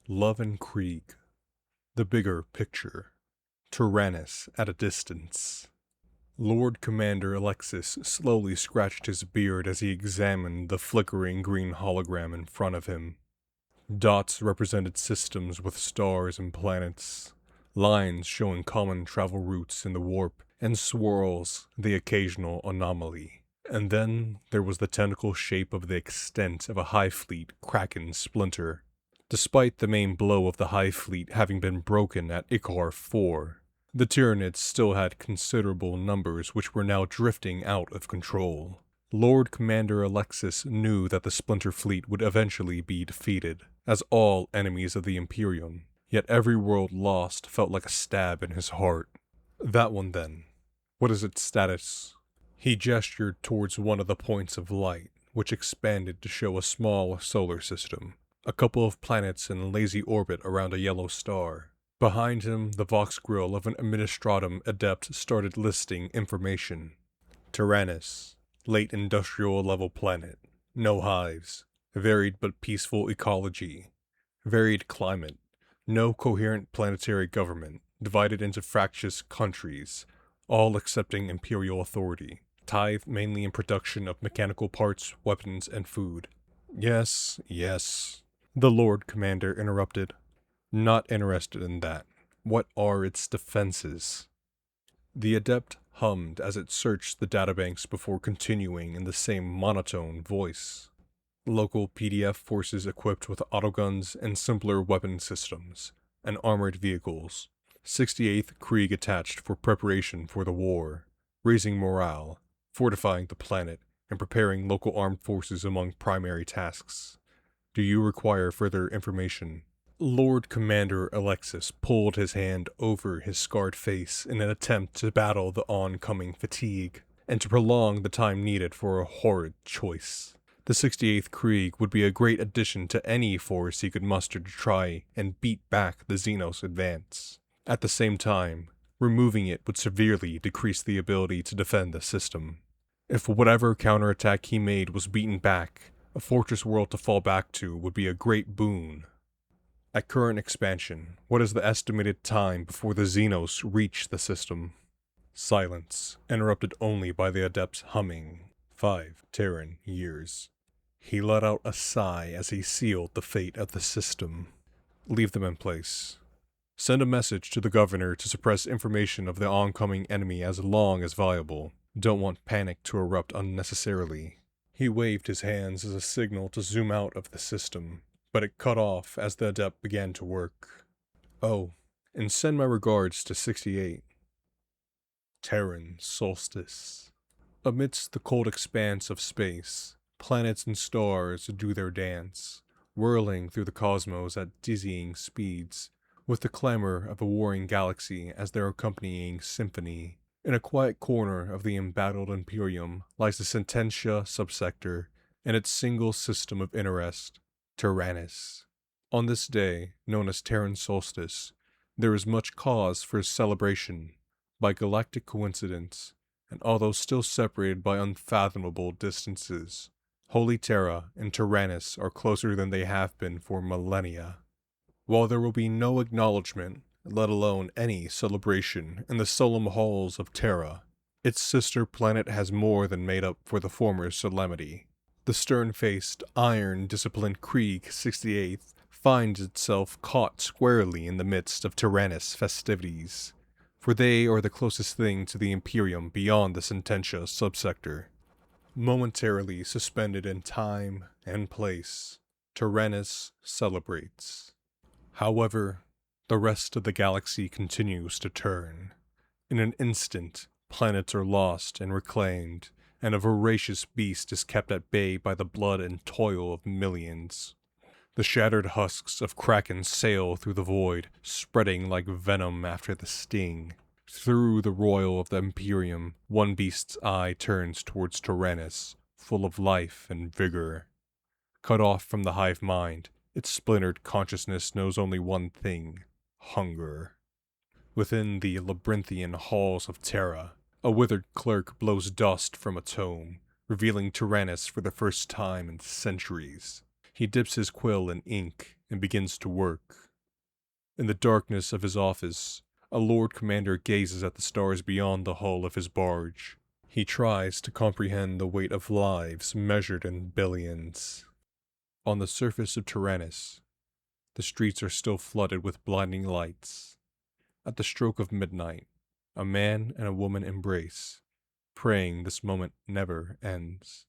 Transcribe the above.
Love and Krieg. The bigger picture. Tyrannus at a distance. Lord Commander Alexis slowly scratched his beard as he examined the flickering green hologram in front of him. Dots represented systems with stars and planets, lines showing common travel routes in the warp, and swirls the occasional anomaly. And then there was the tentacle shape of the extent of a Hive Fleet Kraken splinter. Despite the main blow of the Hive Fleet having been broken at Icar 4, the Tyranids still had considerable numbers which were now drifting out of control. Lord Commander Alexis knew that the Splinter Fleet would eventually be defeated, as all enemies of the Imperium, yet every world lost felt like a stab in his heart. That one then. What is its status? He gestured towards one of the points of light, which expanded to show a small solar system, a couple of planets in lazy orbit around a yellow star. Behind him, the vox grill of an administratum adept started listing information. Tyrannus, late industrial level planet, no hives, varied but peaceful ecology, varied climate, no coherent planetary government, divided into fractious countries, all accepting imperial authority, tithe mainly in production of mechanical parts, weapons, and food. Yes, the Lord Commander interrupted. Not interested in that. What are its defenses? The adept hummed as it searched the databanks before continuing in the same monotone voice. Local PDF forces equipped with autoguns and simpler weapon systems, and armored vehicles. 68th Krieg attached for preparation for the war, raising morale, fortifying the planet, and preparing local armed forces among primary tasks. Do you require further information? Lord Commander Alexis pulled his hand over his scarred face in an attempt to battle the oncoming fatigue, and to prolong the time needed for a horrid choice. The 68th Krieg would be a great addition to any force he could muster to try and beat back the Xenos advance. At the same time, removing it would severely decrease the ability to defend the system. If whatever counterattack he made was beaten back, a fortress world to fall back to would be a great boon. At current expansion, what is the estimated time before the Xenos reach the system? Silence, interrupted only by the adept's humming. 5 Terran years. He let out a sigh as he sealed the fate of the system. Leave them in place. Send a message to the governor to suppress information of the oncoming enemy as long as viable. Don't want panic to erupt unnecessarily. He waved his hands as a signal to zoom out of the system, but it cut off as the adept began to work. Oh, and send my regards to 68. Terran solstice. Amidst the cold expanse of space, planets and stars do their dance, whirling through the cosmos at dizzying speeds, with the clamor of a warring galaxy as their accompanying symphony. In a quiet corner of the embattled Imperium lies the Sententia subsector and its single system of interest, Tyrannus. On this day, known as Terran Solstice, there is much cause for celebration. By galactic coincidence, and although still separated by unfathomable distances, Holy Terra and Tyrannus are closer than they have been for millennia. While there will be no acknowledgement, let alone any celebration, in the solemn halls of Terra, its sister planet has more than made up for the former solemnity. The stern-faced, iron-disciplined Krieg 68th finds itself caught squarely in the midst of Tyrannus festivities, for they are the closest thing to the Imperium beyond the Sententia subsector. Momentarily suspended in time and place, Tyrannus celebrates. However, the rest of the galaxy continues to turn. In an instant, planets are lost and reclaimed, and a voracious beast is kept at bay by the blood and toil of millions. The shattered husks of Kraken sail through the void, spreading like venom after the sting. Through the royal of the Imperium, one beast's eye turns towards Tyrannus, full of life and vigor. Cut off from the hive mind, its splintered consciousness knows only one thing: hunger. Within the labyrinthian halls of Terra, a withered clerk blows dust from a tome, revealing Tyrannus for the first time in centuries. He dips his quill in ink and begins to work. In the darkness of his office, a Lord Commander gazes at the stars beyond the hull of his barge. He tries to comprehend the weight of lives measured in billions. On the surface of Tyrannus, the streets are still flooded with blinding lights. At the stroke of midnight, a man and a woman embrace, praying this moment never ends.